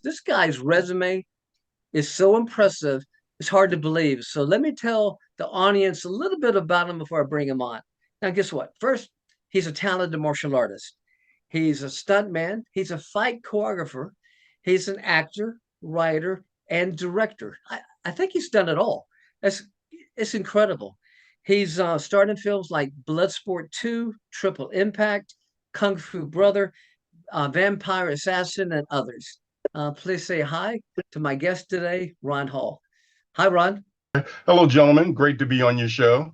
This guy's resume is so impressive, it's hard to believe. So let me tell the audience a little bit about him before I bring him on. Now, guess what? First, he's a talented martial artist. He's a stuntman. He's a fight choreographer. He's an actor, writer, and director. I think he's done it all. It's, it's incredible. He's starred in films like Bloodsport 2, Triple Impact, Kung Fu Brother, Vampire Assassin, and others. Please say hi to my guest today, Ron Hall. Hi, Ron. Hello, gentlemen. Great to be on your show.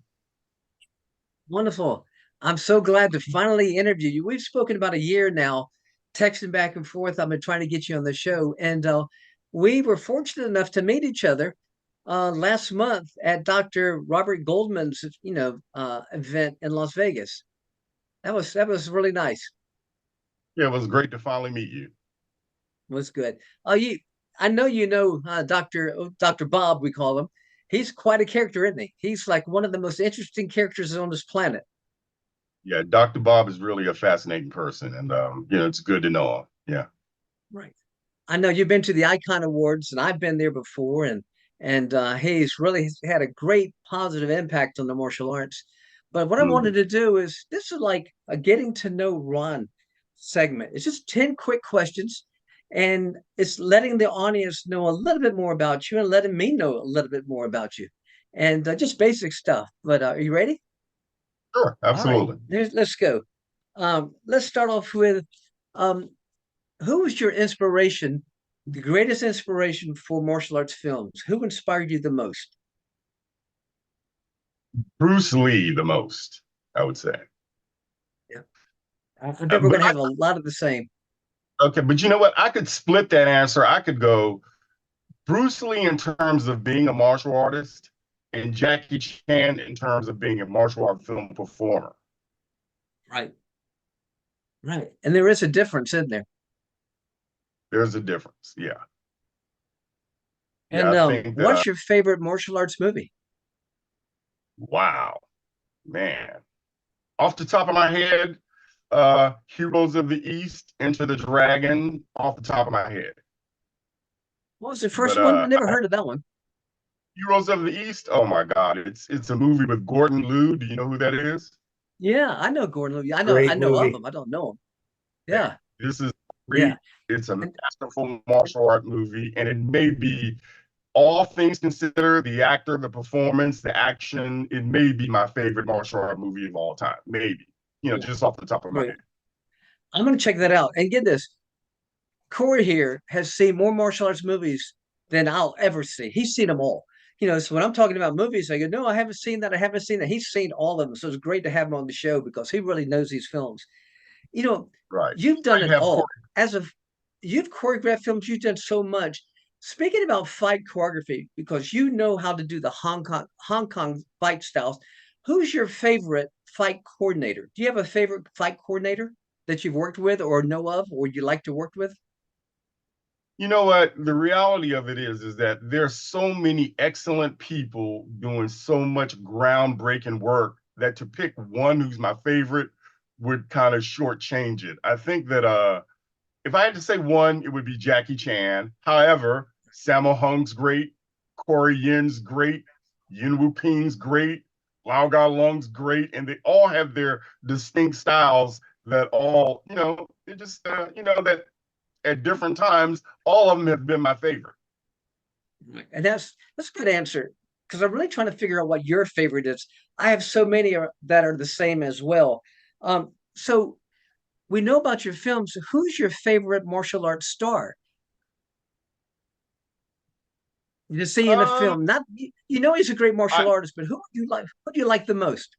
Wonderful. I'm so glad to finally interview you. We've spoken about a year now, texting back and forth. I've been trying to get you on the show, and we were fortunate enough to meet each other last month at Dr. Robert Goldman's, event in Las Vegas. That was really nice. Yeah, it was great to finally meet you. It was good. You, I know you know Doctor Bob. We call him. He's quite a character, isn't he? He's like one of the most interesting characters on this planet. Yeah, Dr. Bob is really a fascinating person, and it's good to know him. Yeah. Right. I know you've been to the Icon Awards, and I've been there before, and he's really had a great positive impact on the martial arts. But what I Mhm. wanted to do is this is like a getting to know Ron segment. It's just 10 quick questions, and it's letting the audience know a little bit more about you and letting me know a little bit more about you, and just basic stuff. But are you ready? Sure, All right, absolutely. let's go. Let's start off with um, who was your inspiration, the greatest inspiration for martial arts films? Who inspired you the most? Bruce Lee, the most, I would say. Yeah, I think we're But going to have a lot of the same. okay, but you know what? I could split that answer. I could go Bruce Lee in terms of being a martial artist, and Jackie Chan in terms of being a martial art film performer. Right, right. And there is a difference in there. There's a difference. Yeah, yeah. And I think that. what's your favorite martial arts movie? Wow, man. Off the top of my head, Heroes of the East, Enter the Dragon, off the top of my head. What was the But first one? I never heard of that one. Heroes of the East, oh my God, it's a movie with Gordon Liu. Do you know who that is? Yeah, I know Gordon Liu. I Great know of movie. him. I don't know him. Man, Yeah, this is yeah. great. It's a And masterful martial art movie, and it may be, all things considered, the actor, the performance, the action, it may be my favorite martial art movie of all time. Maybe, yeah, just off the top of my great. head. I'm going to check that out. And get this, Corey here has seen more martial arts movies than I'll ever see. He's seen them all. So when I'm talking about movies, I go, no, I haven't seen that. I haven't seen that. He's seen all of them. So it's great to have him on the show because he really knows these films. You know, Right. you've done I it have all. You've choreographed films, you've done so much. Speaking about fight choreography, because you know how to do the Hong Kong fight styles, who's your favorite fight coordinator? Do you have a favorite fight coordinator that you've worked with or know of or you like to work with? You know what? The reality of it is that there's so many excellent people doing so much groundbreaking work that to pick one who's my favorite would kind of shortchange it. I think that if I had to say one, it would be Jackie Chan. However, Sammo Hung's great, Corey Yin's great, Yin Wu Ping's great, Lao Ga Lung's great, and they all have their distinct styles that all, they just, that at different times, all of them have been my favorite. And that's a good answer because I'm really trying to figure out what your favorite is. I have so many that are the same as well. So we know about your films. Who's your favorite martial arts star? You see in a Um, film, not he's a great I, martial artist, but who do you like? Who do you like the most?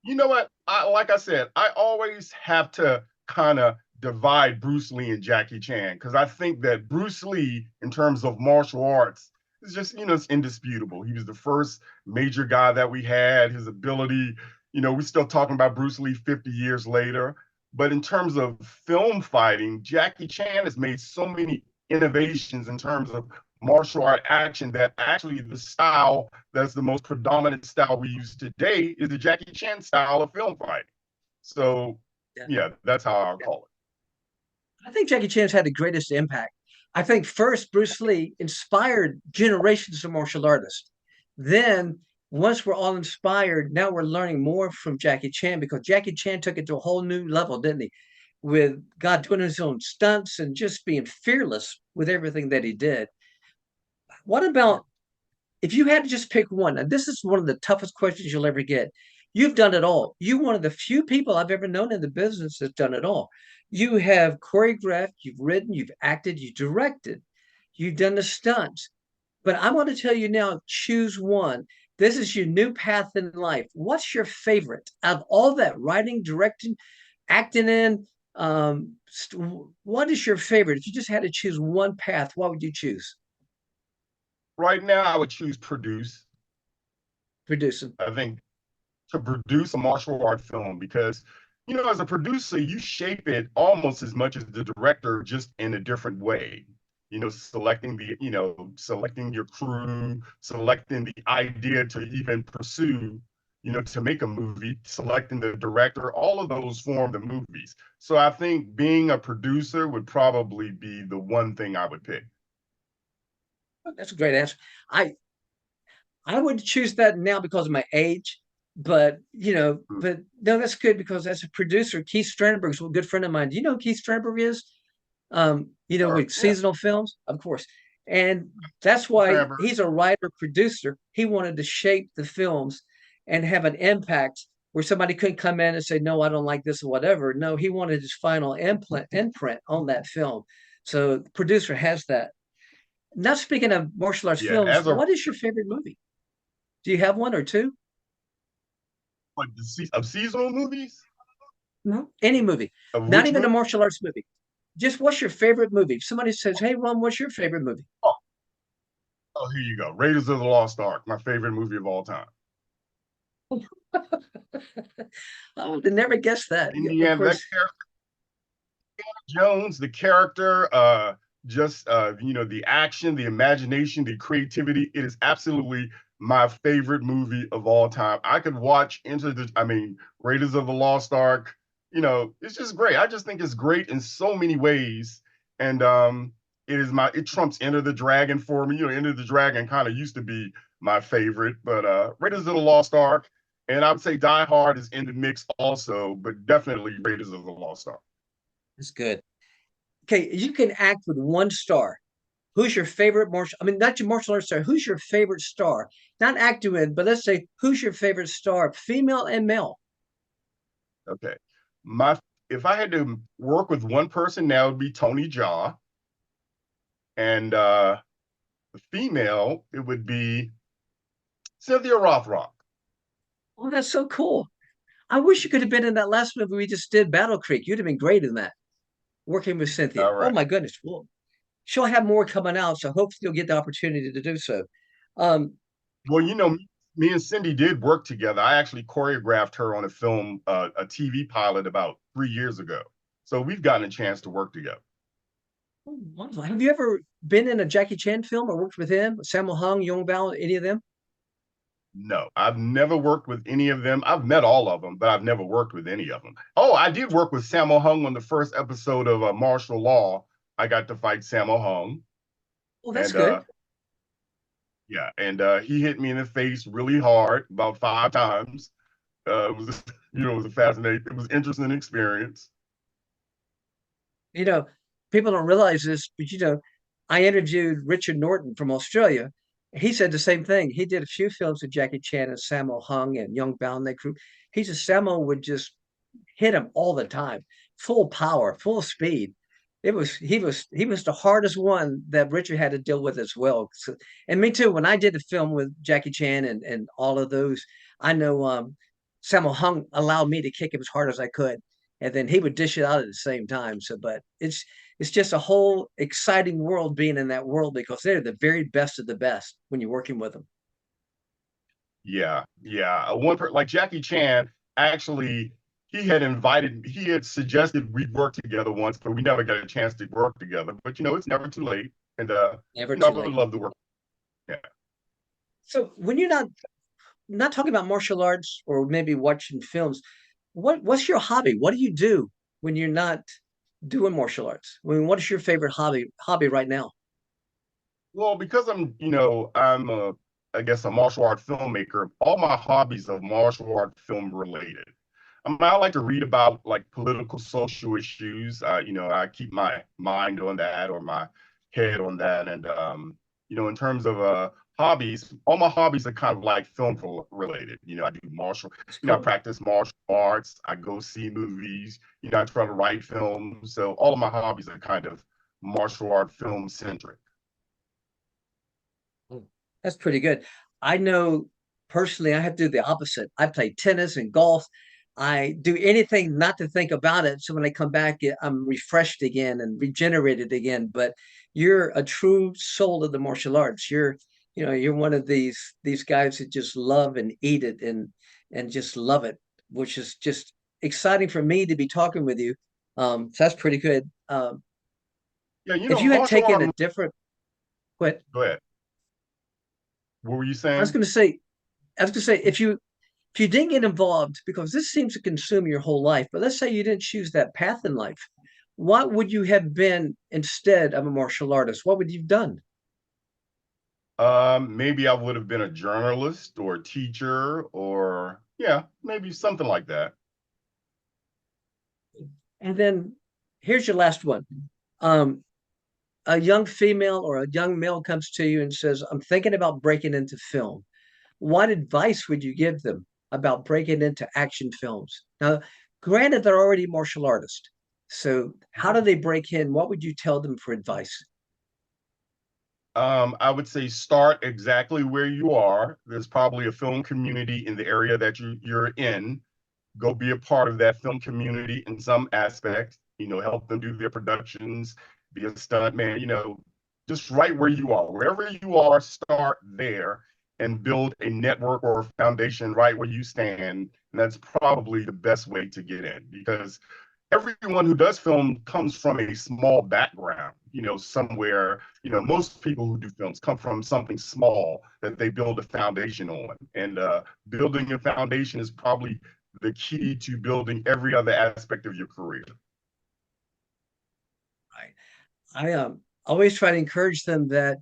you know what? Like I said, I always have to kind of divide Bruce Lee and Jackie Chan because I think that Bruce Lee, in terms of martial arts, is just it's indisputable. He was the first major guy that we had. His ability, we're still talking about Bruce Lee 50 years later. But in terms of film fighting, Jackie Chan has made so many innovations in terms of martial art action that actually the style that's the most predominant style we use today is the Jackie Chan style of film fighting. So Yeah. yeah, that's how I'll call it. I think Jackie Chan's had the greatest impact. I think first Bruce Lee inspired generations of martial artists. Then once we're all inspired, now we're learning more from Jackie Chan because Jackie Chan took it to a whole new level, didn't he? With God doing his own stunts and just being fearless with everything that he did. What about if you had to just pick one? And this is one of the toughest questions you'll ever get. You've done it all. You're one of the few people I've ever known in the business that's done it all. You have choreographed, you've written, you've acted, you directed, you've done the stunts. But I want to tell you now, choose one. This is your new path in life. What's your favorite out of all that writing, directing, acting in? What is your favorite? If you just had to choose one path, what would you choose? Right now, I would choose produce. Producing. I think to produce a martial art film because, as a producer, you shape it almost as much as the director, just in a different way. Selecting your crew, selecting the idea to even pursue, to make a movie, selecting the director, all of those form the movies. So I think being a producer would probably be the one thing I would pick. That's a great answer. I I would choose that now because of my age, but but no, that's good because as a producer, Keith Strandberg's a good friend of mine. Do you know who Keith Strandberg is? Sure. With Yeah. seasonal films, of course. And that's why Forever. he's a writer producer. He wanted to shape the films and have an impact where somebody couldn't come in and say, no, I don't like this or whatever. No, he wanted his final imprint on that film. So the producer has that. Now, speaking of martial arts Yeah. films, As a what is your favorite movie? Do you have one or two? like of seasonal movies, No. Any movie, of not which even a movie? martial arts movie. Just what's your favorite movie? If somebody says, hey, Ron, what's your favorite movie? Oh, oh, here you go. Raiders of the Lost Ark, my favorite movie of all time. I would never guess that. Yeah, of Indiana, that course, character Jones, the character, just the action, the imagination, the creativity. It is absolutely my favorite movie of all time. I could watch Raiders of the Lost Ark. It's just great. I just think it's great in so many ways. And it trumps Enter the Dragon for me. Enter the Dragon kind of used to be my favorite, but Raiders of the Lost Ark, and I would say Die Hard is in the mix also, but definitely Raiders of the Lost Ark. it's good. Okay, you can act with one star. Who's your favorite martial? I mean, not your martial arts star. Who's your favorite star? Not acting with, but let's say who's your favorite star, female and male. Okay. My if I had to work with one person now, it would be Tony Jaa. And the female, it would be Cynthia Rothrock. Oh, that's so cool. I wish you could have been in that last movie we just did, Battle Creek. You'd have been great in that, working with Cynthia. All Oh right. my goodness. Well, she'll have more coming out, so hopefully you'll get the opportunity to do so. Um, Well, me and Cindy did work together. I actually choreographed her on a film, a TV pilot about 3 years ago. So we've gotten a chance to work together. have you ever been in a Jackie Chan film or worked with him? Sammo Hung, Yong Bao, any of them? No, I've never worked with any of them. I've met all of them, but I've never worked with any of them. Oh, I did work with Sammo Hung on the first episode of Martial Law. I got to fight Sammo Hung, Oh, that's and good. yeah, and he hit me in the face really hard about 5 times. It was, it was a fascinating, it was an interesting experience. You know, people don't realize this, but I interviewed Richard Norton from Australia. He said the same thing. He did a few films with Jackie Chan and Sammo Hung and Young Bao and that group. He said Sammo would just hit him all the time, full power, full speed. He was the hardest one that Richard had to deal with as well. So, and me too. When I did the film with Jackie Chan and all of those, I know Sammo Hung allowed me to kick him as hard as I could, and then he would dish it out at the same time. So, but it's just a whole exciting world being in that world because they're the very best of the best when you're working with them. Yeah, yeah. Like Jackie Chan, actually, he had suggested we work together once, but we never got a chance to work together. But it's never too late, and Never I too would late. love to work. Yeah. So when you're not talking about martial arts or maybe watching films, what's your hobby? What do you do when you're not doing martial arts? I mean, what is your favorite hobby right now? Well, because I'm I guess a martial art filmmaker, all my hobbies are martial art film related. I like to read about like political social issues. I keep my mind on that or my head on that. And in terms of hobbies, all my hobbies are kind of like film related. I do It's I cool. practice martial arts, I go see movies, I try to write films. So all of my hobbies are kind of martial art film centric. Mm. That's pretty good. I know personally, I have to do the opposite. I play tennis and golf. I do anything not to think about it. So when I come back, I'm refreshed again and regenerated again. But you're a true soul of the martial arts. You're one of these guys that just love and eat it and just love it, which is just exciting for me to be talking with you. So that's pretty good. Yeah, If you had martial taken art. a different, what Go ahead. What were you I was saying? going to say, I was going to say, if you didn't get involved, because this seems to consume your whole life, but let's say you didn't choose that path in life, what would you have been instead of a martial artist? What would you've done? Maybe I would have been a journalist or a teacher or yeah, maybe something like that. And then here's your last one. Um, a young female or a young male comes to you and says, I'm thinking about breaking into film. What advice would you give them about breaking into action films? Now, granted, they're already martial artists. So, how do they break in? What would you tell them for advice? I would say start exactly where you are. There's probably a film community in the area that you're in. Go be a part of that film community in some aspect, help them do their productions, be a stunt man, just right where you are. Wherever you are, start there and build a network or a foundation right where you stand. And that's probably the best way to get in because everyone who does film comes from a small background, somewhere, most people who do films come from something small that they build a foundation on. And building a foundation is probably the key to building every other aspect of your career. I always try to encourage them that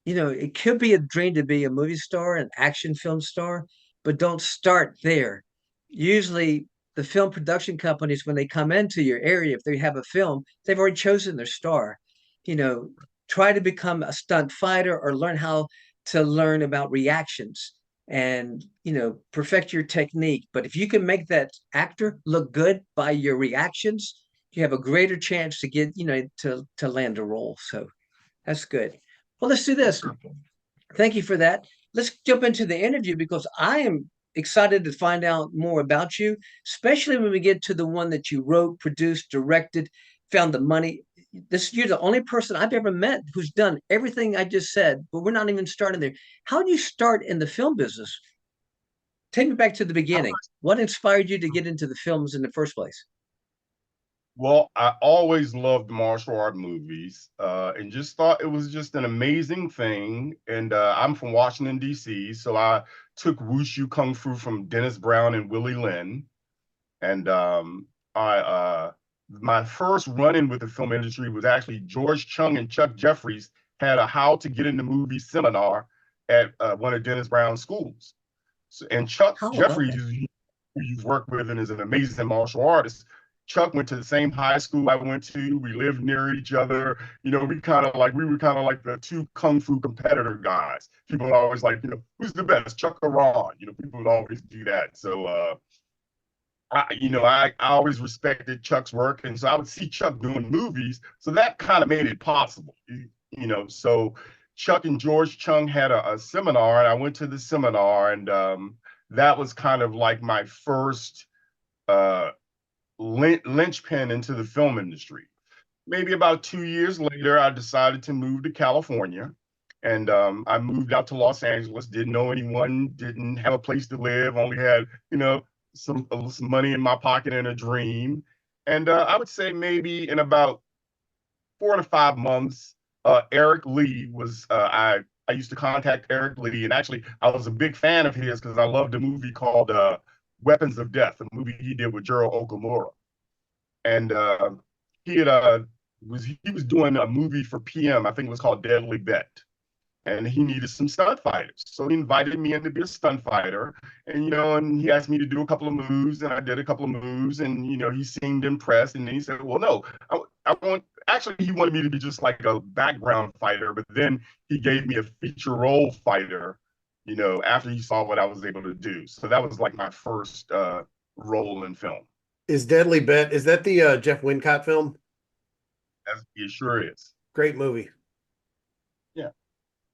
it could be a dream to be a movie star, an action film star, but don't start there. Usually, the film production companies, when they come into your area, if they have a film, they've already chosen their star. You know, try to become a stunt fighter or learn how to learn about reactions and, perfect your technique. But if you can make that actor look good by your reactions, you have a greater chance to get, to land a role. So that's good. Well, let's do this. Thank you for that. Let's jump into the interview because I am excited to find out more about you, especially when we get to the one that you wrote, produced, directed, found the money. You're the only person I've ever met who's done everything I just said, but we're not even starting there. How do you start in the film business? Take me back to the beginning. What inspired you to get into the films in the first place? Well, I always loved martial art movies and just thought it was just an amazing thing. And I'm from Washington, D.C., so I took Wushu Kung Fu from Dennis Brown and Willie Lynn. And I my first run-in with the film industry was actually George Chung and Chuck Jeffries had a how to get into movies seminar at one of Dennis Brown's schools. So, and Chuck How about Jeffries, that? who you've worked with and is an amazing martial artist, Chuck went to the same high school I went to. We lived near each other. We were kind of like the two kung fu competitor guys. People would always like, who's the best, Chuck or Ron? People would always do that. So I always respected Chuck's work, and so I would see Chuck doing movies. So that kind of made it possible, So Chuck and George Chung had a seminar, and I went to the seminar, and that was kind of like my first uh, linchpin into the film industry. Maybe about 2 years later, I decided to move to California. And I moved out to Los Angeles, didn't know anyone, didn't have a place to live, only had, some money in my pocket and a dream. And I would say maybe in about 4 to 5 months, Eric Lee I used to contact Eric Lee, and actually I was a big fan of his because I loved a movie called Weapons of Death, a movie he did with Gerald Okamura. and he was doing a movie for PM. I think it was called Deadly Bet, and he needed some stunt fighters. So he invited me in to be a stunt fighter. And, and he asked me to do a couple of moves, and I did a couple of moves, and, he seemed impressed. And then he said, well, no, I want, actually, he wanted me to be just like a background fighter, but then he gave me a feature role fighter, after he saw what I was able to do. So that was like my first role in film. Is Deadly Bet, is that the Jeff Wincott film? As it sure is. Great movie. Yeah.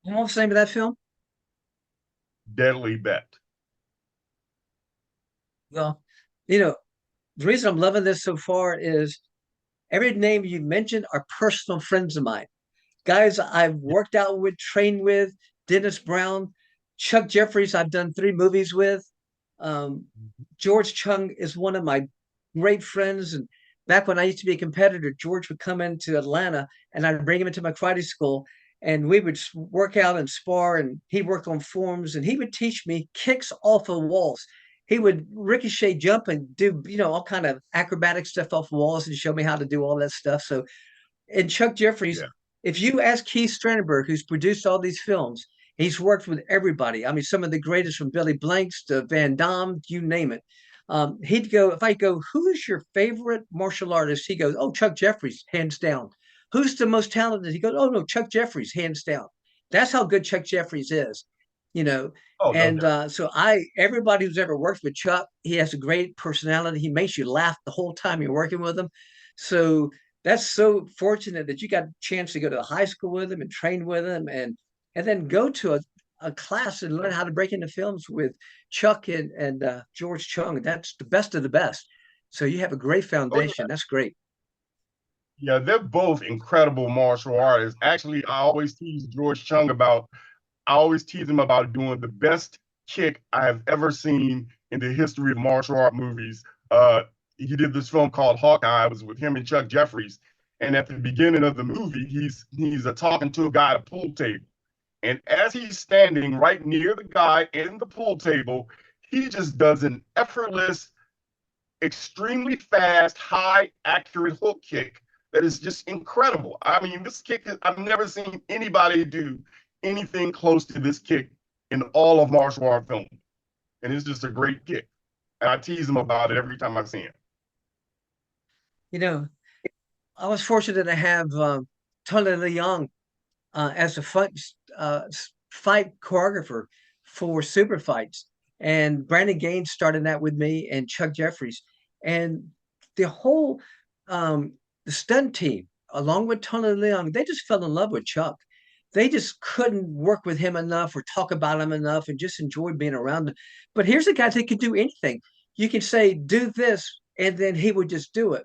And what's the name of that film? Deadly Bet. Well, you know, the reason I'm loving this so far is every name you mentioned are personal friends of mine. Guys I've worked out with, trained with, Dennis Brown, Chuck Jeffries, I've done 3 movies with. Um, George Chung is one of my great friends. And back when I used to be a competitor, George would come into Atlanta and I'd bring him into my karate school and we would work out and spar. And he worked on forms and he would teach me kicks off of walls. He would ricochet jump and do, all kind of acrobatic stuff off walls and show me how to do all that stuff. So and Chuck Jeffries, Yeah. if you ask Keith Strandenberg, who's produced all these films, he's worked with everybody. I mean, some of the greatest from Billy Blanks to Van Damme, you name it. He'd go, if I go, who's your favorite martial artist? He goes, oh, Chuck Jeffries, hands down. Who's the most talented? He goes, oh, no, Chuck Jeffries, hands down. That's how good Chuck Jeffries is, you know. Oh, no And doubt. everybody who's ever worked with Chuck, he has a great personality. He makes you laugh the whole time you're working with him. So that's so fortunate that you got a chance to go to high school with him and train with him and then go to a class and learn how to break into films with Chuck and George Chung. That's the best of the best. So you have a great Oh, yeah. foundation. That's great. Yeah, they're both incredible martial artists. Actually, I always tease him about doing the best kick I have ever seen in the history of martial art movies. He did this film called Hawkeye. It was with him and Chuck Jeffries. And at the beginning of the movie, he's talking to a guy at a pool table. And as he's standing right near the guy in the pool table, he just does an effortless, extremely fast, high, accurate hook kick that is just incredible. I mean, this kick, I've never seen anybody do anything close to this kick in all of martial art film. And it's just a great kick. And I tease him about it every time I see him. You know, I was fortunate to have Tony Leung as a fight choreographer for super fights. And Brandon Gaines started that with me and Chuck Jeffries. And the whole the stunt team, along with Tony Leung, they just fell in love with Chuck. They just couldn't work with him enough or talk about him enough and just enjoyed being around him. But here's a guy that could do anything. You can say, do this, and then he would just do it.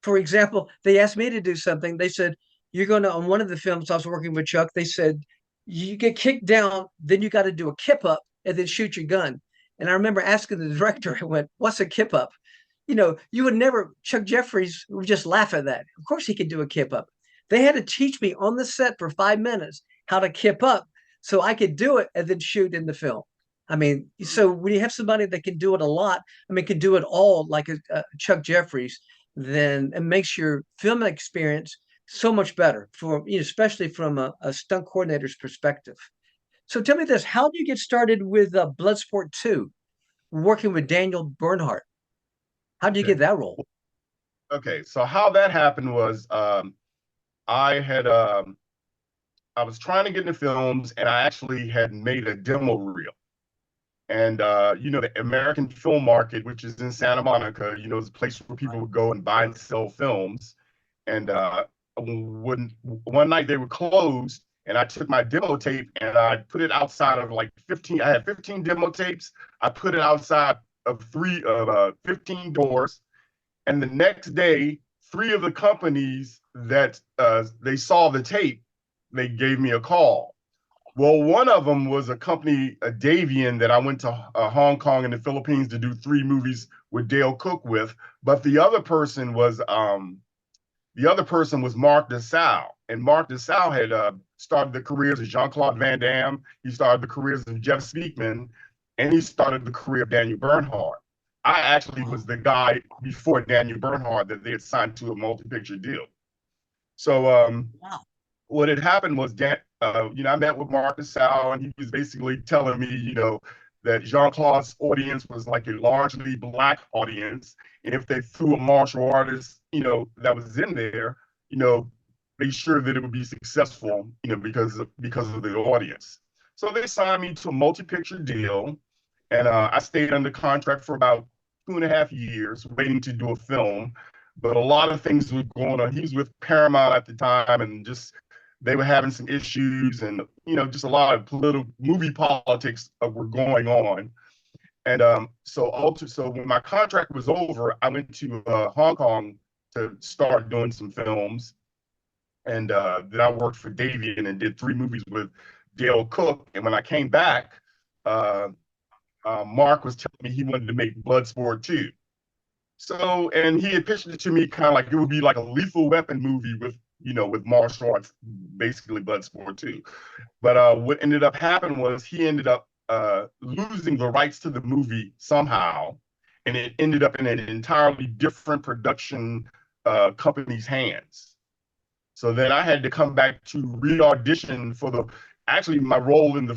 For example, they asked me to do something. They said, you're going to, on one of the films I was working with Chuck, they said, you get kicked down, then you got to do a kip up and then shoot your gun. And I remember asking the director, I went, what's a kip up? You would never, Chuck Jeffries would just laugh at that. Of course he could do a kip up. They had to teach me on the set for 5 minutes how to kip up so I could do it and then shoot in the film. I mean, so when you have somebody that can do it a lot, I mean, can do it all like a Chuck Jeffries, then it makes your film experience so much better for especially from a stunt coordinator's perspective. So tell me this: how do you get started with Bloodsport 2, working with Daniel Bernhardt? How do you Okay. get that role? Okay. So how that happened was I had I was trying to get into films and I actually had made a demo reel. And the American film market, which is in Santa Monica, is a place where people would go and buy and sell films. And when one night they were closed, and I took my demo tape and I put it outside of like 15. I had 15 demo tapes. I put it outside of 15 doors. And the next day, 3 of the companies that they saw the tape, they gave me a call. Well, one of them was a company, a Davian, that I went to Hong Kong and the Philippines to do 3 movies with Dale Cook with. But the other person was Mark DeSalle, and Mark DeSalle had started the careers of Jean-Claude Van Damme. He started the careers of Jeff Speakman, and he started the career of Daniel Bernhardt. I actually Wow. was the guy before Daniel Bernhardt that they had signed to a multi-picture deal. So Wow. what had happened was I met with Mark Sal, and he was basically telling me, that Jean-Claude's audience was like a largely black audience. And if they threw a martial artist, that was in there, you know, be sure that it would be successful, because of the audience. So they signed me to a multi-picture deal, and I stayed under contract for about 2.5 years, waiting to do a film. But a lot of things were going on. He was with Paramount at the time, and just they were having some issues, and just a lot of political movie politics were going on. And so when my contract was over, I went to Hong Kong to start doing some films, and then I worked for Davian and did 3 movies with Dale Cook. And when I came back, uh, Mark was telling me he wanted to make Bloodsport 2. So, and he had pitched it to me kind of like it would be like a Lethal Weapon movie with martial arts, basically Bloodsport 2. But what ended up happening was he ended up losing the rights to the movie somehow, and it ended up in an entirely different production company's hands. So then I had to come back to re-audition for actually my role in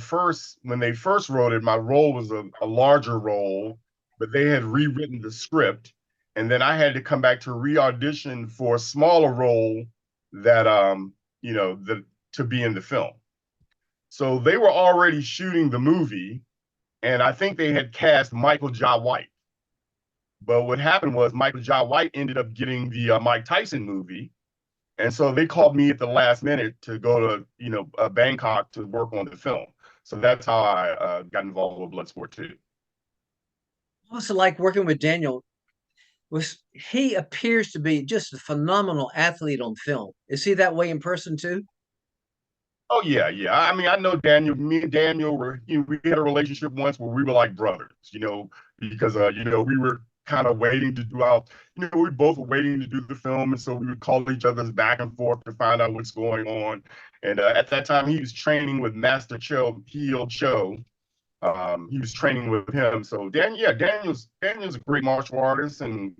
when they first wrote it, my role was a larger role, but they had rewritten the script. And then I had to come back to re-audition for a smaller role that, to be in the film. So they were already shooting the movie, and I think they had cast Michael Jai White. But what happened was Michael Jai White ended up getting the Mike Tyson movie, and so they called me at the last minute to go to, Bangkok to work on the film. So that's how I got involved with Bloodsport 2. Also, like working with Daniel, was he appears to be just a phenomenal athlete on film. Is he that way in person too? Oh yeah, yeah. I mean, I know Daniel. Me and Daniel we had a relationship once where we were like brothers, because we were kind of waiting to do our, we both were waiting to do the film, and so we would call each other's back and forth to find out what's going on. And at that time, he was training with Master Cho. He was training with him. So Daniel's a great martial artist, and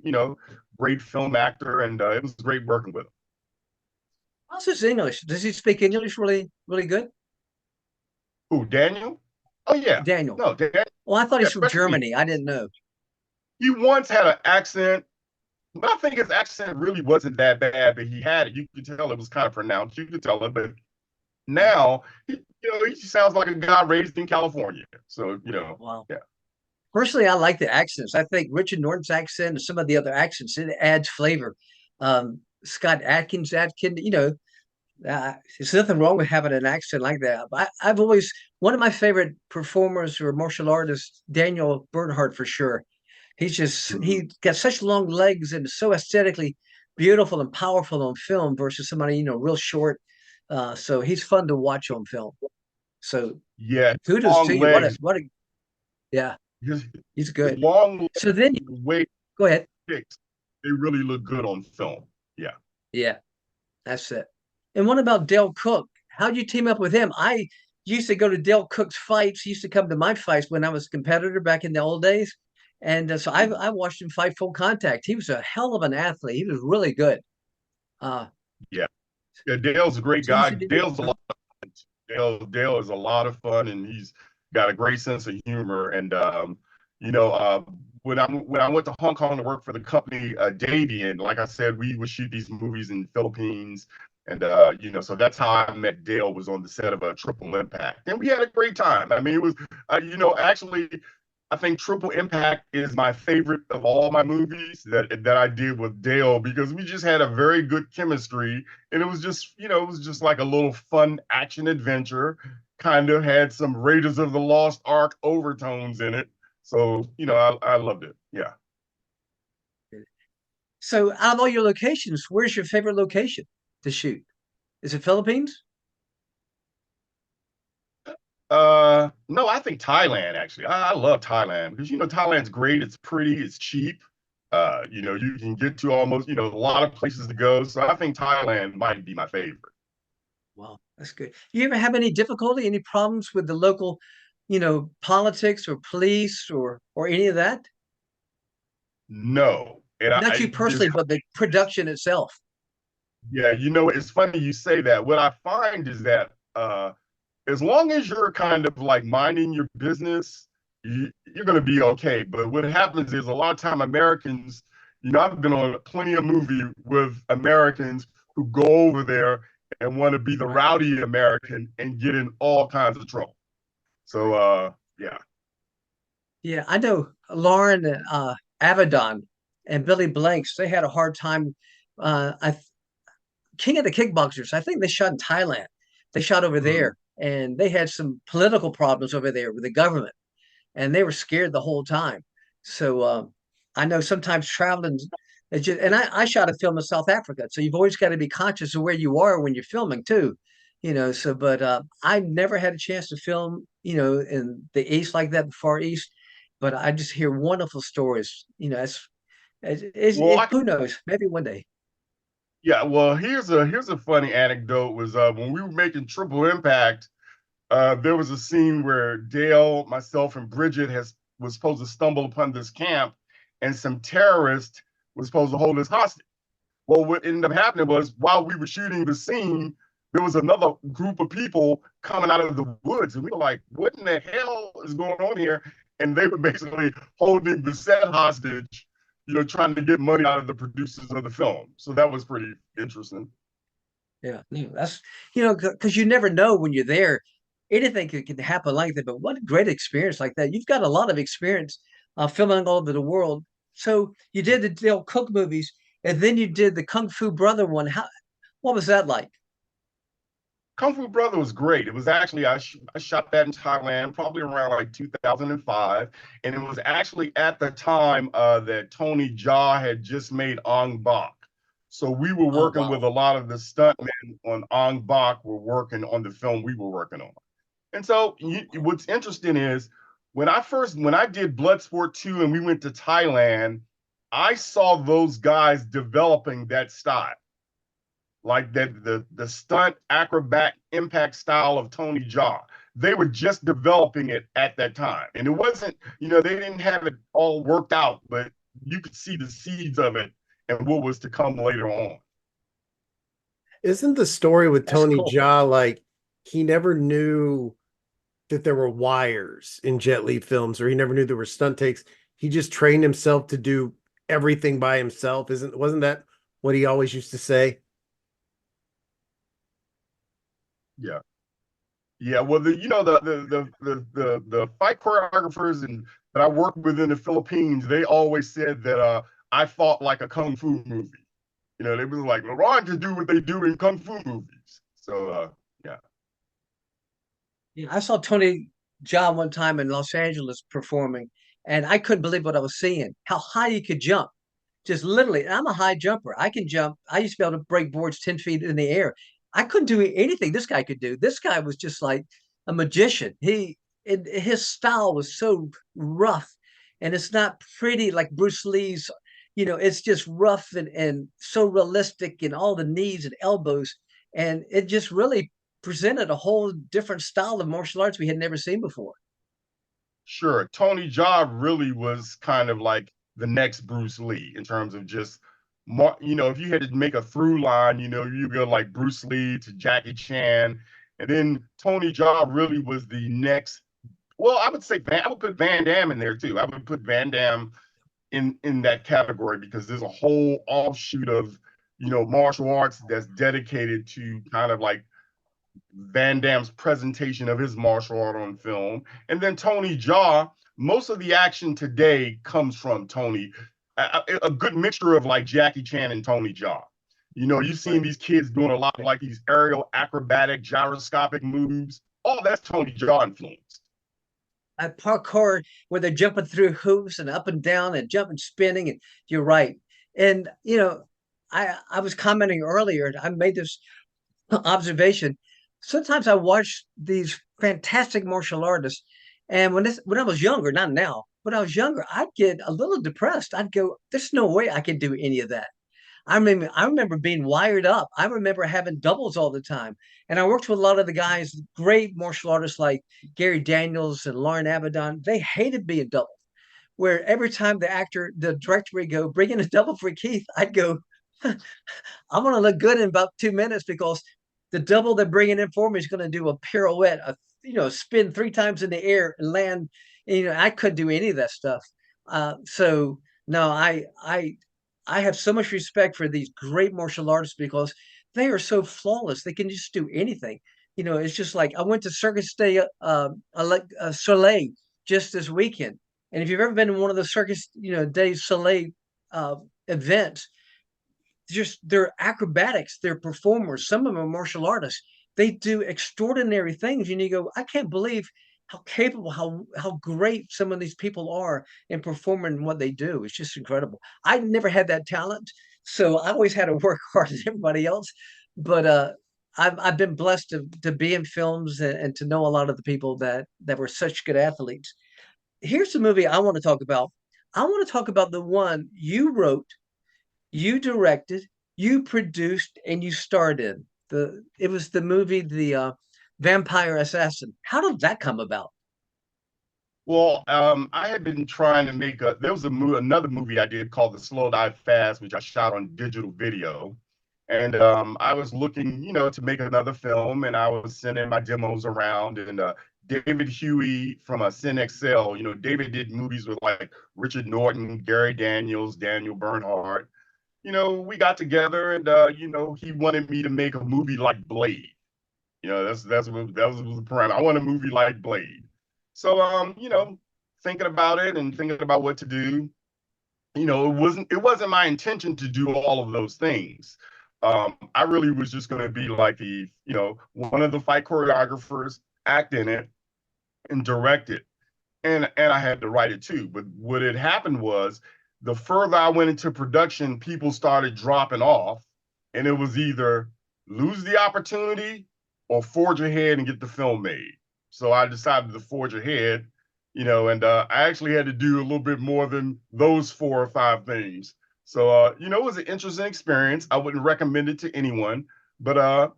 great film actor, and it was great working with him. How's his English? Does he speak English really, really good? Who, Daniel? Oh yeah. Daniel. No, Daniel, Well, I thought yeah, he's from especially Germany. I didn't know. he once had an accent, but I think his accent really wasn't that bad, but he had it. You could tell it was kind of pronounced. You could tell it, but now he sounds like a guy raised in California. So, Wow. yeah. Personally, I like the accents. I think Richard Norton's accent and some of the other accents, it adds flavor. Scott Adkins, there's nothing wrong with having an accent like that. I've always, one of my favorite performers or martial artists, Daniel Bernhardt for sure. Mhm. He got such long legs and so aesthetically beautiful and powerful on film versus somebody, real short. So he's fun to watch on film. So Yeah, kudos to long you. legs. Yeah, His, he's his good. long legs, So then, the way go ahead. he kicks, they really look good on film. Yeah. Yeah, that's it. And what about Dale Cook? How'd you team up with him? I used to go to Dale Cook's fights. He used to come to my fights when I was a competitor back in the old days. And so I watched him fight full contact. He was a hell of an athlete. He was really good. Uh, Yeah. Yeah, Dale's a great so you guy. should do Dale's a lot of fun. Dale is a lot of fun, and he's got a great sense of humor. And you know, uh, when I went to Hong Kong to work for the company Davian, like I said, we would shoot these movies in the Philippines, and so that's how I met Dale. Was on the set of a Triple Impact, and we had a great time. I mean, it was, actually, I think Triple Impact is my favorite of all my movies that I did with Dale because we just had a very good chemistry, and it was just like a little fun action adventure. Kind of had some Raiders of the Lost Ark overtones in it, so I loved it. Yeah. So out of all your locations, where's your favorite location to shoot? Is it Philippines? No, I think Thailand actually. I love Thailand because Thailand's great. It's pretty. It's cheap. You can get to almost a lot of places to go. So I think Thailand might be my favorite. Wow, that's good. You ever have any difficulty, any problems with the local, politics or police or any of that? No, and Not you it's personally, but the production itself. yeah, it's funny you say that. What I find is that as long as you're kind of like minding your business, you're going to be okay. But what happens is a lot of time Americans, I've been on plenty of movie with Americans who go over there and want to be the Right. rowdy American and get in all kinds of trouble. So, yeah. Yeah, I know Lauren Avedon and Billy Blanks, they had a hard time. I King of the Kickboxers, I think they shot in Thailand. They shot over Mhm. there, and they had some political problems over there with the government, and they were scared the whole time. So I know sometimes traveling, and I shot a film in South Africa, so you've always got to be conscious of where you are when you're filming too, So, but I never had a chance to film, in the East like that, the Far East. But I just hear wonderful stories. Well, Who knows? Maybe one day. yeah. Well, here's a funny anecdote. Was when we were making Triple Impact, there was a scene where Dale, myself, and Bridget was supposed to stumble upon this camp, and some terrorist was supposed to hold us hostage. Well, what ended up happening was while we were shooting the scene, there was another group of people coming out of the woods, and we were like, "What in the hell is going on here?" And they were basically holding the set hostage, trying to get money out of the producers of the film. So that was pretty interesting. Yeah, no, that's because you never know when you're there. Anything can happen like that. But what a great experience like that! You've got a lot of experience filming all over the world. So you did the Dale Cook movies, and then you did the Kung Fu Brother one. What was that like? Kung Fu Brother was great. It was actually I shot that in Thailand, probably around like 2005, and it was actually at the time that Tony Jaa had just made Ong Bak. So we were Oh working wow! with a lot of the stuntmen on Ong Bak were working on the film we were working on. And so what's interesting is when I did Bloodsport 2 and we went to Thailand, I saw those guys developing that style like that the stunt acrobat impact style of Tony Jaa. They were just developing it at that time. And it wasn't, they didn't have it all worked out, but you could see the seeds of it and what was to come later on. Isn't the story with That's Tony cool. Jaa like he never knew that there were wires in Jet Li films, or he never knew there were stunt takes? He just trained himself to do everything by himself. Wasn't that what he always used to say? Yeah. Yeah, well, the fight choreographers and that I worked with in the Philippines, they always said that I fought like a kung fu movie. They was like LeBron can do what they do in kung fu movies. So yeah, Yeah, I saw Tony Jaa one time in Los Angeles performing, and I couldn't believe what I was seeing. How high he could jump. Just literally, I'm a high jumper. I can jump. I used to be able to break boards 10 feet in the air. I couldn't do anything this guy could do. This guy was just like a magician. His style was so rough, and it's not pretty like Bruce Lee's. It's just rough and so realistic in all the knees and elbows. And it just really presented a whole different style of martial arts we had never seen before. sure. Tony Jaa really was kind of like the next Bruce Lee in terms of just if you had to make a through line, you go like Bruce Lee to Jackie Chan, and then Tony Jaa really was the next. Well, I would say I would put Van Damme in there too. I would put Van Damme in that category because there's a whole offshoot of martial arts that's dedicated to kind of like Van Damme's presentation of his martial art on film. And then Tony Jaa, most of the action today comes from Tony. A good mixture of like Jackie Chan and Tony Jaa. You've seen Right. these kids doing a lot of like these aerial acrobatic gyroscopic moves. All that's Tony Jaa influence. Parkour where they're jumping through hoops and up and down and jumping, spinning. And you're right. And I was commenting earlier. I made this observation. Sometimes I watch these fantastic martial artists, and when I was younger, not now, when I was younger, I'd get a little depressed. I'd go, "There's no way I can do any of that." I remember being wired up. I remember having doubles all the time. And I worked with a lot of the guys, great martial artists like Gary Daniels and Lauren Avedon. They hated being double. where every time the director would go, bring in a double for Keith, I'd go, I'm going to look good in about 2 minutes because the double they're bringing in for me is going to do a pirouette, spin 3 times in the air and land. And, I couldn't do any of that stuff. So no, I have so much respect for these great martial artists because they are so flawless. They can just do anything. It's just like I went to Circus de Soleil just this weekend, and if you've ever been to one of the Circus, de Soleil uh, events, just they're acrobatics, they're performers. Some of them are martial artists. They do extraordinary things, and you go, I can't believe how capable, how great some of these people are in performing what they do. It's just incredible. I never had that talent, so I always had to work hard as everybody else. But I've been blessed to be in films and to know a lot of the people that were such good athletes. Here's the movie I want to talk about. I want to talk about the one you wrote, you directed, you produced, and you starred in. It was the movie The Vampire Assassin. How did that come about? Well, I had been trying to make there was another movie I did called The Slow Die Fast, which I shot on digital video. And I was looking, to make another film, and I was sending my demos around. And David Huey from CineXcel, David did movies with like Richard Norton, Gary Daniels, Daniel Bernhardt. We got together, and he wanted me to make a movie like Blade. That was the parameter. I want a movie like Blade. So thinking about it and thinking about what to do, it wasn't my intention to do all of those things. I really was just going to be like one of the fight choreographers, act in it, and direct it, and I had to write it too. But what had happened was, the further I went into production, people started dropping off, and it was either lose the opportunity or forge ahead and get the film made. So I decided to forge ahead, and I actually had to do a little bit more than those 4 or 5 things. So it was an interesting experience. I wouldn't recommend it to anyone, but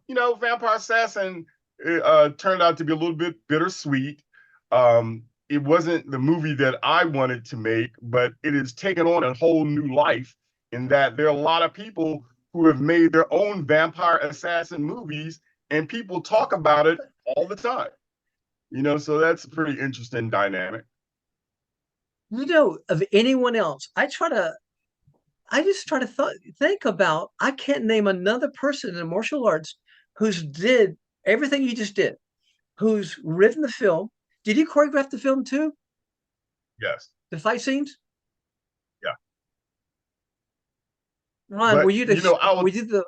Vampire Assassin turned out to be a little bit bittersweet. It wasn't the movie that I wanted to make, but it has taken on a whole new life in that there are a lot of people who have made their own vampire assassin movies, and people talk about it all the time. So that's a pretty interesting dynamic. Of anyone else, I just try to think about, I can't name another person in martial arts who's did everything you just did, who's written the film. Did you choreograph the film too? Yes. The fight scenes? Yeah. Ron, But I were was you the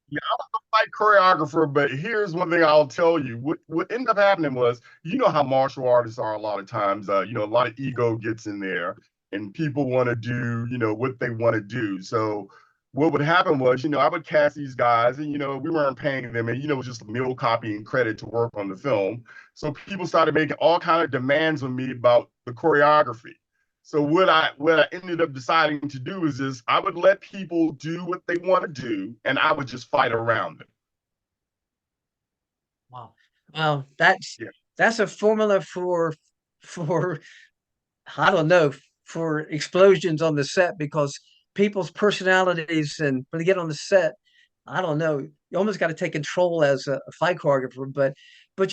yeah, I was a fight choreographer, but here's one thing I'll tell you. What ended up happening was, how martial artists are a lot of times, a lot of ego gets in there, and people want to do, what they want to do. So what would happen was, I would cast these guys, and we weren't paying them, and it was just meal copying credit to work on the film. So people started making all kind of demands on me about the choreography. So what I ended up deciding to do is just, I would let people do what they want to do, and I would just fight around them. wow. Well, that's Yeah. that's a formula for I don't know, for explosions on the set because people's personalities, and when they get on the set, I don't know, you almost got to take control as a fight choreographer. But I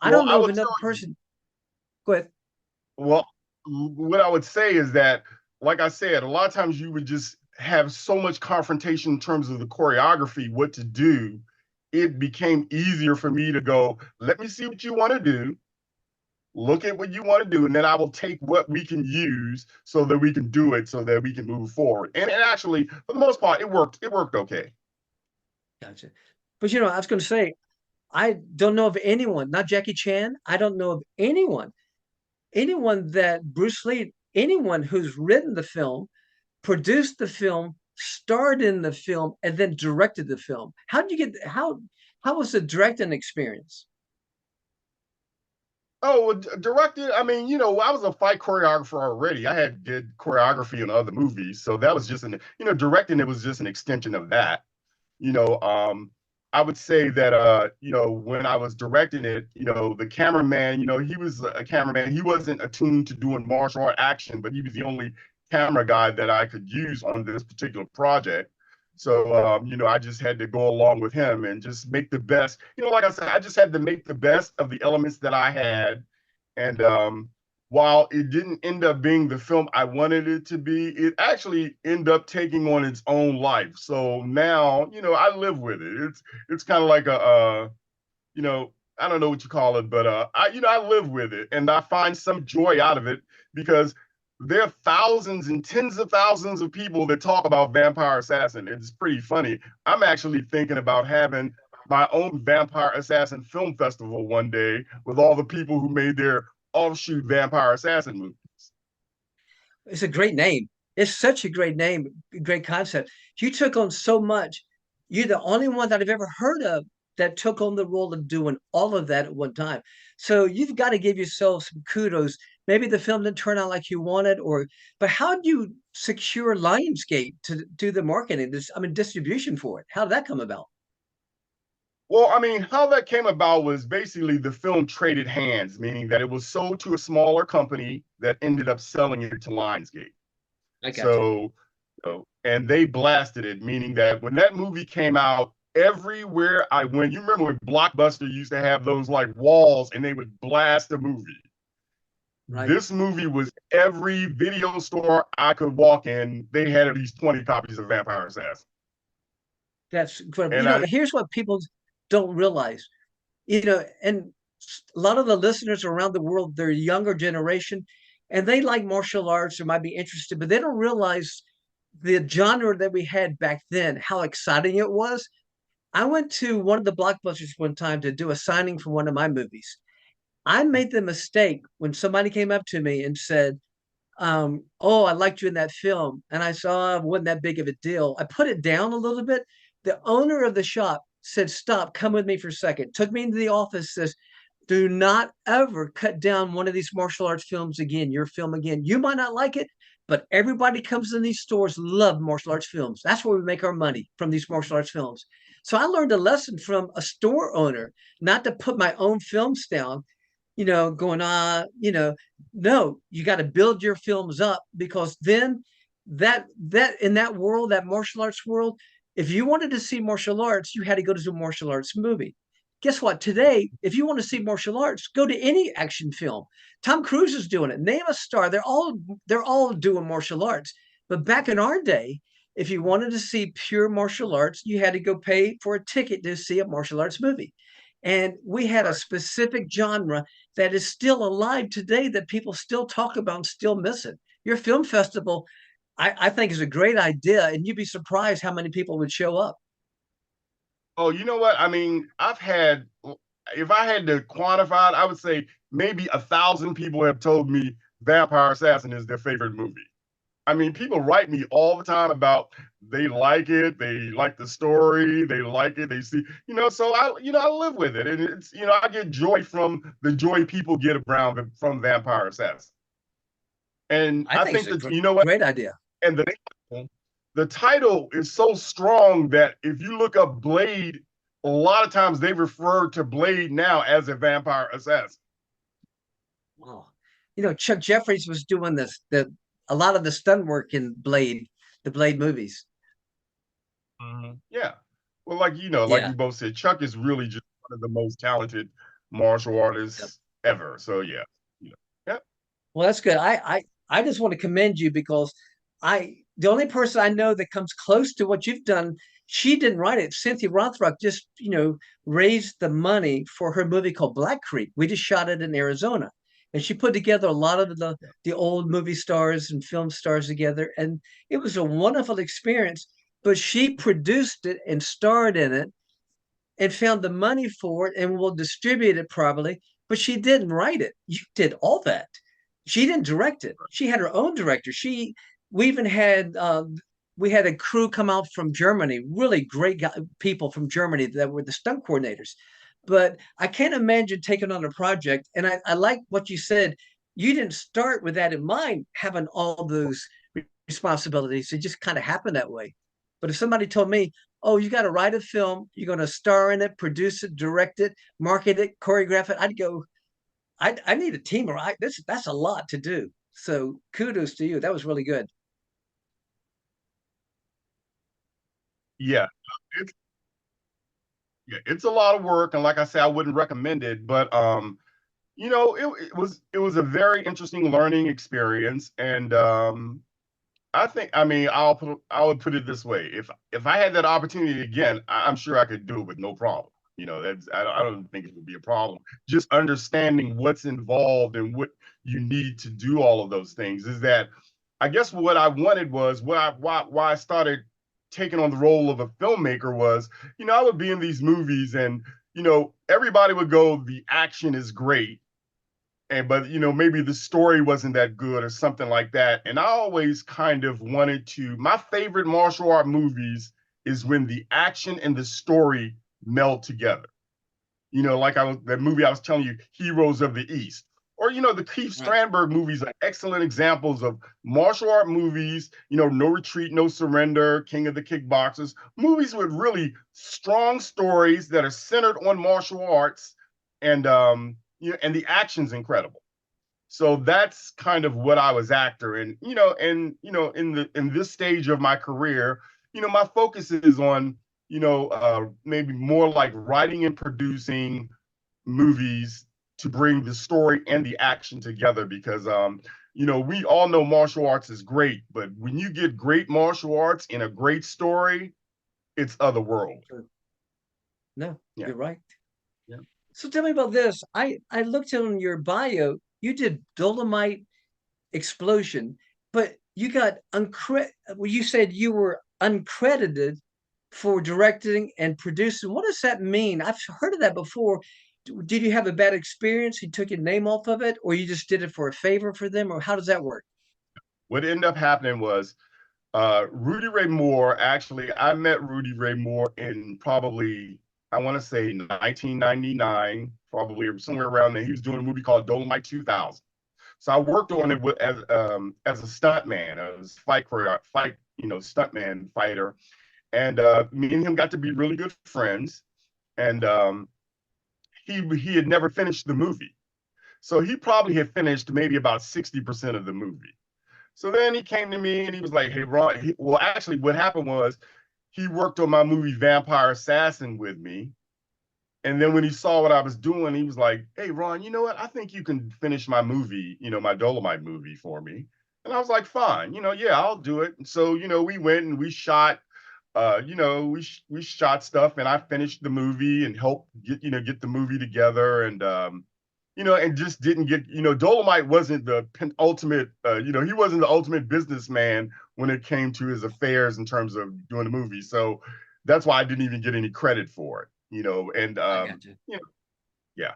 Well, don't I know of would another tell you. person. Go ahead. Well, what I would say is that, like I said, a lot of times you would just have so much confrontation in terms of the choreography, what to do. It became easier for me to go, let me see what you want to do, look at what you want to do, and then I will take what we can use so that we can do it, so that we can move forward. And actually, for the most part, it worked. It worked okay. Gotcha. But I was going to say, I don't know of anyone, not Jackie Chan. I don't know of anyone that Bruce Lee, anyone who's written the film, produced the film, starred in the film, and then directed the film. How did you get how was the directing experience? Oh, well, directed. I mean, I was a fight choreographer already. I had did choreography in other movies, so that was just directing. It was just an extension of that. You know, um, I would say that when I was directing it, the cameraman, he was a cameraman. He wasn't attuned to doing martial art action, but he was the only camera guy that I could use on this particular project. So I just had to go along with him and just make the best. Like I said, I just had to make the best of the elements that I had. And while it didn't end up being the film I wanted it to be, it actually ended up taking on its own life. So now, I live with it. It's kind of like you know, I don't know what you call it, but I live with it and I find some joy out of it because there are thousands and tens of thousands of people that talk about Vampire Assassin. It's pretty funny. I'm actually thinking about having my own Vampire Assassin film festival one day with all the people who made their offshoot Vampire Assassin movies. It's a great name. It's such a great name, great concept. You took on so much. You're the only one that I've ever heard of that took on the role of doing all of that at one time. So you've got to give yourself some kudos. Maybe the film didn't turn out like you wanted, but how do you secure Lionsgate to do the marketing, distribution for it? How did that come about? Well, I mean, how that came about was basically the film traded hands, meaning that it was sold to a smaller company that ended up selling it to Lionsgate. I got you. So, and they blasted it, meaning that when that movie came out, everywhere I went, you remember when Blockbuster used to have those like walls and they would blast a movie. Right. This movie was every video store I could walk in, they had at least 20 copies of Vampire Assassin. That's incredible. And I Here's what people don't realize. And a lot of the listeners around the world, they're younger generation, and they like martial arts or might be interested, but they don't realize the genre that we had back then, how exciting it was. I went to one of the blockbusters one time to do a signing for one of my movies. I made the mistake when somebody came up to me and said, oh, I liked you in that film. And I saw it wasn't that big of a deal. I put it down a little bit. The owner of the shop said, stop, come with me for a second. Took me into the office, says, do not ever cut down one of these martial arts films again, your film again. You might not like it, but everybody comes in these stores, love martial arts films. That's where we make our money, from these martial arts films. So I learned a lesson from a store owner, not to put my own films down, going, no, you got to build your films up, because then that in that world, that martial arts world, if you wanted to see martial arts, you had to go to a martial arts movie. Guess what? Today, if you want to see martial arts, go to any action film. Tom Cruise is doing it. Name a star. They're all doing martial arts. But back in our day, if you wanted to see pure martial arts, you had to go pay for a ticket to see a martial arts movie. And we had a right. specific genre that is still alive today that people still talk about and still miss it. Your film festival, I think, is a great idea, and you'd be surprised how many people would show up. Oh, you know what? I mean, if I had to quantify it, I would say maybe 1,000 people have told me Vampire Assassin is their favorite movie. I mean, people write me all the time about they like it, they like the story, they like it, they see, so I live with it. And it's, I get joy from the joy people get around from Vampire Assassin. And I I think it's think a that, you know what? great idea. And the title is so strong that if you look up Blade, a lot of times they refer to Blade now as a vampire assassin. Wow. Chuck Jeffries was doing a lot of the stunt work in the Blade movies. Yeah. Well, like Yeah. we both said, Chuck is really just one of the most talented martial Yep. artists ever. So yeah. Yeah. Well, that's good. I just want to commend you, because the only person I know that comes close to what you've done, she didn't write it. Cynthia Rothrock just, raised the money for her movie called Black Creek. We just shot it in Arizona. And she put together a lot of the old movie stars and film stars together. And it was a wonderful experience. But she produced it and starred in it and found the money for it and will distribute it probably. But she didn't write it. You did all that. She didn't direct it. She had her own director. We even had we had a crew come out from Germany, really great people from Germany that were the stunt coordinators. But I can't imagine taking on a project. And I like what you said. You didn't start with that in mind, having all those responsibilities. It just kind of happened that way. But if somebody told me, oh, you got to write a film, you're going to star in it, produce it, direct it, market it, choreograph it. I'd go, I need a team. Right, that's a lot to do. So kudos to you. That was really good. Yeah, it's yeah, it's a lot of work, and like I said, I wouldn't recommend it, but it was a very interesting learning experience, and I think, I mean, I would put it this way: if I had that opportunity again, I'm sure I could do it with no problem. That's I don't think it would be a problem. Just understanding what's involved and what you need to do all of those things is that I guess what I wanted was why I started taking on the role of a filmmaker was, I would be in these movies and everybody would go, the action is great, and but maybe the story wasn't that good or something like that, and I always kind of wanted to, my favorite martial art movies is when the action and the story meld together. Like that movie I was telling you, Heroes of the East, or the Keith Right. Strandberg movies are excellent examples of martial art movies. No Retreat, No Surrender, King of the Kickboxers, movies with really strong stories that are centered on martial arts, and the action's incredible. So that's kind of what I was after. And in this stage of my career, my focus is on maybe more like writing and producing movies to bring the story and the action together, because we all know martial arts is great, but when you get great martial arts in a great story, it's otherworldly. No, Yeah. you're right. Yeah. So tell me about this. I looked on your bio. You did Dolomite Explosion, but you got uncredited. Well, you said you were uncredited for directing and producing. What does that mean? I've heard of that before. Did you have a bad experience? You took your name off of it, or you just did it for a favor for them, or how does that work? What ended up happening was Rudy Ray Moore. Actually, I met Rudy Ray Moore in probably, I want to say 1999, probably somewhere around there. He was doing a movie called Dolomite 2000. So I worked on it as a stuntman, as fight stuntman fighter, and me and him got to be really good friends. And he had never finished the movie, so he probably had finished maybe about 60% of the movie. So then he came to me and he was like, "Hey, Ron." Well, actually, what happened was he worked on my movie Vampire Assassin with me. And then when he saw what I was doing, he was like, "Hey, Ron, you know what? I think you can finish my movie, my Dolomite movie for me." And I was like, "Fine, yeah, I'll do it." And so, we went and we shot, we shot stuff, and I finished the movie and helped get the movie together, and just didn't get, Dolomite wasn't the ultimate, he wasn't the ultimate businessman when it came to his affairs in terms of doing the movie. So that's why I didn't even get any credit for it, and I got you. yeah.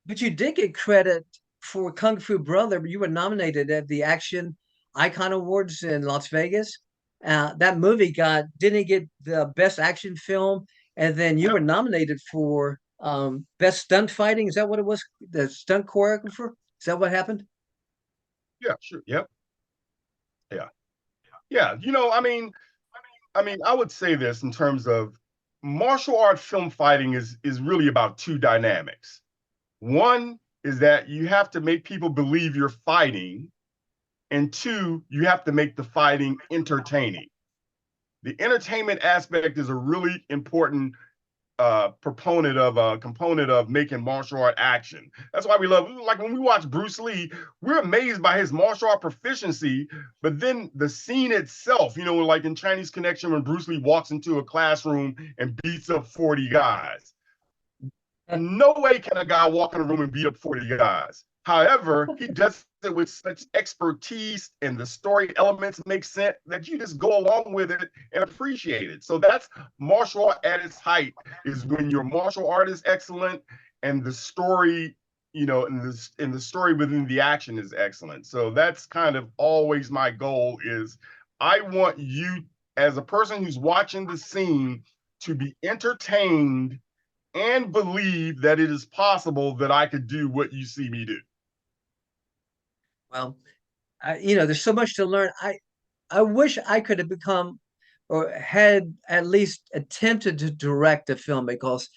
But you did get credit for Kung Fu Brother. You were nominated at the Action Icon Awards in Las Vegas. That movie didn't it get the best action film, and then you Yeah, were nominated for best stunt fighting. Is that what it was? The stunt choreographer. Is that what happened? yeah, sure. Yep. Yeah. Yeah. I mean, I would say this in terms of martial art film fighting is really about two dynamics. One is that you have to make people believe you're fighting, and two, you have to make the fighting entertaining. The entertainment aspect is a really important component of making martial art action. That's why we love, like when we watch Bruce Lee, we're amazed by his martial art proficiency, but then the scene itself, like in Chinese Connection, when Bruce Lee walks into a classroom and beats up 40 guys. No way can a guy walk in a room and beat up 40 guys. However, he does it with such expertise, and the story elements make sense that you just go along with it and appreciate it. So that's martial art at its height, is when your martial art is excellent and the story, and the story within the action is excellent. So that's kind of always my goal is I want you, as a person who's watching the scene, to be entertained and believe that it is possible that I could do what you see me do. Well, there's so much to learn. I wish I could have become or had at least attempted to direct a film, because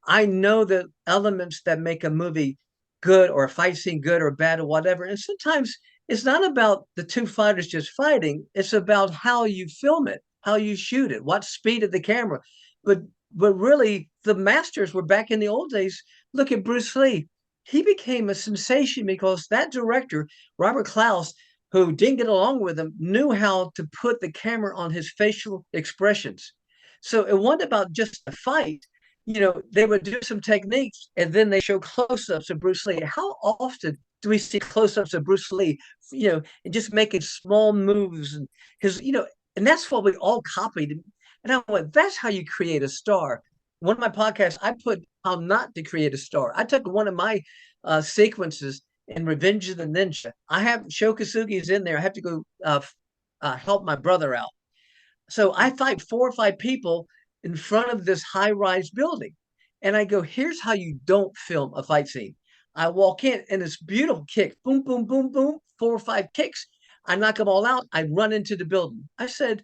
I know the elements that make a movie good or a fight scene good or bad or whatever. And sometimes it's not about the two fighters just fighting. It's about how you film it, how you shoot it, what speed of the camera. But but really the masters were back in the old days. Look at Bruce Lee. He became a sensation because that director, Robert Klaus, who didn't get along with him, knew how to put the camera on his facial expressions. So it wasn't about just a fight. They would do some techniques and then they show close-ups of Bruce Lee. How often do we see close-ups of Bruce Lee, and just making small moves and and that's what we all copied. And I went, that's how you create a star. One of my podcasts, I put how not to create a star. I took one of my sequences in Revenge of the Ninja. I have Sho Kosugi's in there. I have to go help my brother out. So I fight 4 or 5 people in front of this high rise building. And I go, here's how you don't film a fight scene. I walk in and it's beautiful kick, boom, boom, boom, boom, 4 or 5 kicks. I knock them all out. I run into the building. I said,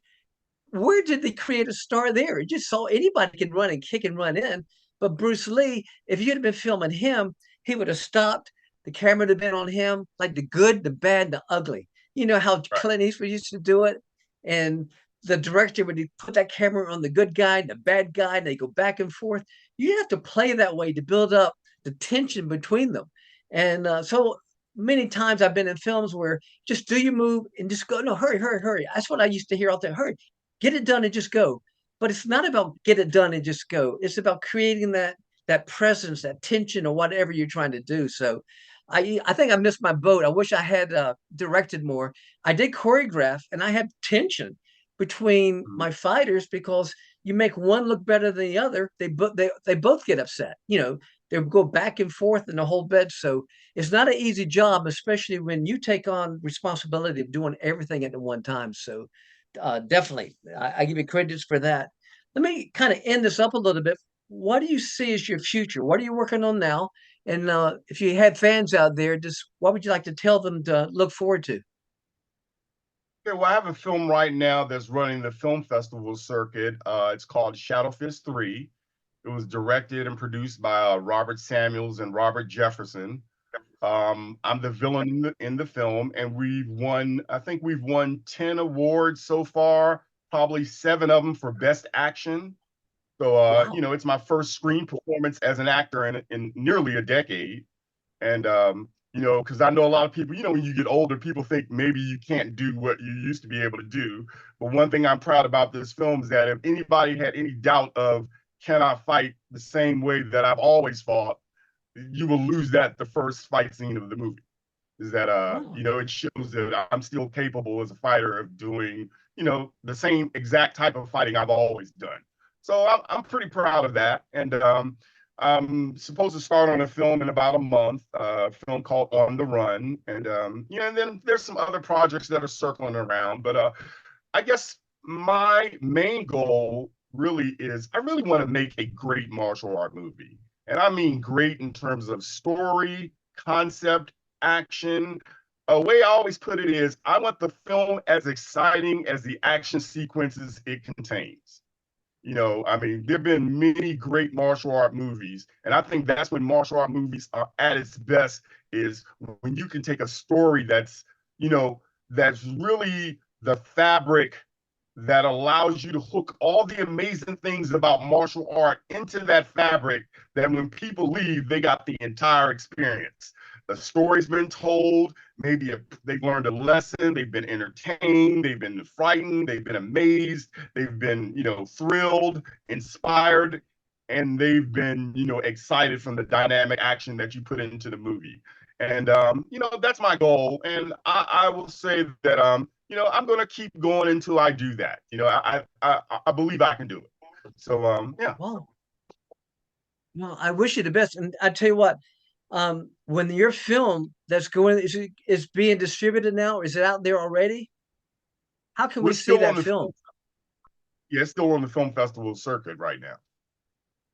where did they create a star there? It just saw anybody can run and kick and run in. But Bruce Lee, if you had been filming him, he would have stopped. The camera would have been on him, like the good, the bad, the ugly. You know how Right. Clint Eastwood used to do it? And the director would put that camera on the good guy and the bad guy, and they go back and forth. You have to play that way to build up the tension between them. And so many times I've been in films where just do your move and just go, no, hurry, hurry, hurry. That's what I used to hear out there. Hurry, get it done and just go. But it's not about get it done and just go. It's about creating that presence, that tension, or whatever you're trying to do. So I think I missed my boat. I wish I had directed more. I did choreograph, and I had tension between Mhm. my fighters because you make one look better than the other, they both get upset. They go back and forth in the whole bed. So it's not an easy job, especially when you take on responsibility of doing everything at the one time. So definitely, I give you credits for that. Let me kind of end this up a little bit. What do you see as your future? What are you working on now? And if you had fans out there, just what would you like to tell them to look forward to? Okay, well, I have a film right now that's running the film festival circuit. It's called Shadowfist 3. It was directed and produced by Robert Samuels and Robert Jefferson. I'm the villain in the film, and I think we've won 10 awards so far, probably 7 of them for Best Action. So, Wow. it's my first screen performance as an actor in nearly a decade. And, because I know a lot of people, when you get older, people think maybe you can't do what you used to be able to do. But one thing I'm proud about this film is that if anybody had any doubt of can I fight the same way that I've always fought, you will lose that the first fight scene of the movie. Is that Wow. it shows that I'm still capable as a fighter of doing, the same exact type of fighting I've always done. So I'm pretty proud of that. And I'm supposed to start on a film in about a month, a film called On the Run. And and then there's some other projects that are circling around. But I guess my main goal really is I really want to make a great martial art movie. And I mean great in terms of story, concept, action. A way I always put it is I want the film as exciting as the action sequences it contains. I mean, there have been many great martial art movies, and I think that's when martial art movies are at its best is when you can take a story that's really the fabric that allows you to hook all the amazing things about martial art into that fabric that when people leave, they got the entire experience. The story's been told, maybe they've learned a lesson, they've been entertained, they've been frightened, they've been amazed, they've been, thrilled, inspired, and they've been, excited from the dynamic action that you put into the movie. And that's my goal. And I will say that I'm gonna keep going until I do that. I believe I can do it. So yeah. Well, well, I wish you the best. And I tell you what, when your film that's going is being distributed now, is it out there already? How can we We're see still on that the film? film, yeah, it's still on the film festival circuit right now.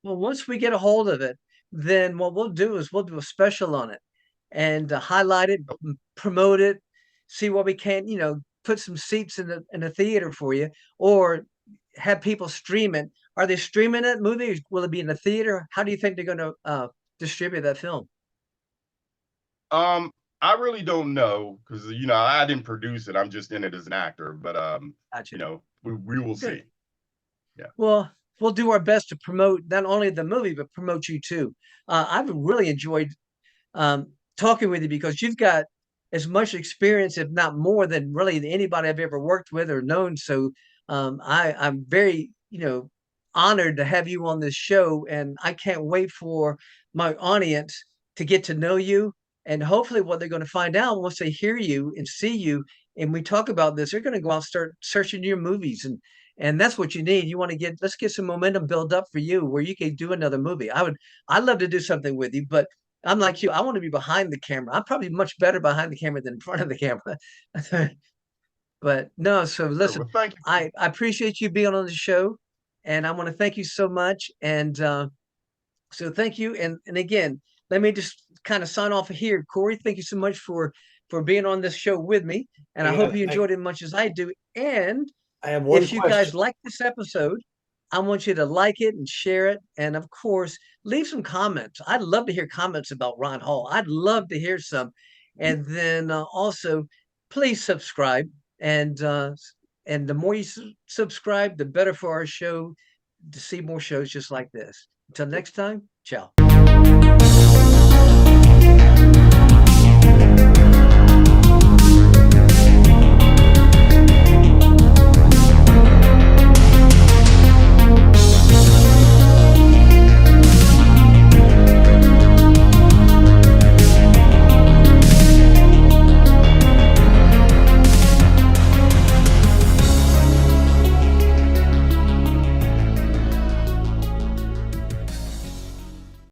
Well, once we get a hold of it, then what we'll do is we'll do a special on it and highlight it, promote it, see what we can, put some seats in the theater for you, or have people stream it. Are they streaming that movie? Will it be in the theater? How do you think they're going to distribute that film? Um, I really don't know because I didn't produce it. I'm just in it as an actor. But Gotcha. we will see. Good. Yeah. Well, we'll do our best to promote not only the movie but promote you too. I've really enjoyed talking with you because you've got as much experience, if not more, than really anybody I've ever worked with or known. So I'm very, honored to have you on this show, and I can't wait for my audience to get to know you. And hopefully, what they're going to find out once they hear you and see you, and we talk about this, they're going to go out and start searching your movies, and that's what you need. You want to let's get some momentum built up for you where you can do another movie. I'd love to do something with you, but I'm like you. I want to be behind the camera. I'm probably much better behind the camera than in front of the camera. But no, so Sure. listen, Well, thank you. I appreciate you being on the show, and I want to thank you so much. And so thank you. And again, let me just kind of sign off here. Corey, thank you so much for being on this show with me. And I hope you enjoyed it as much as I do. And I have one if you question. guys like this episode, I want you to like it and share it. And of course, leave some comments. I'd love to hear comments about Ron Hall. I'd love to hear some. And then also, please subscribe. And the more you subscribe, the better for our show to see more shows just like this. Until next time, ciao.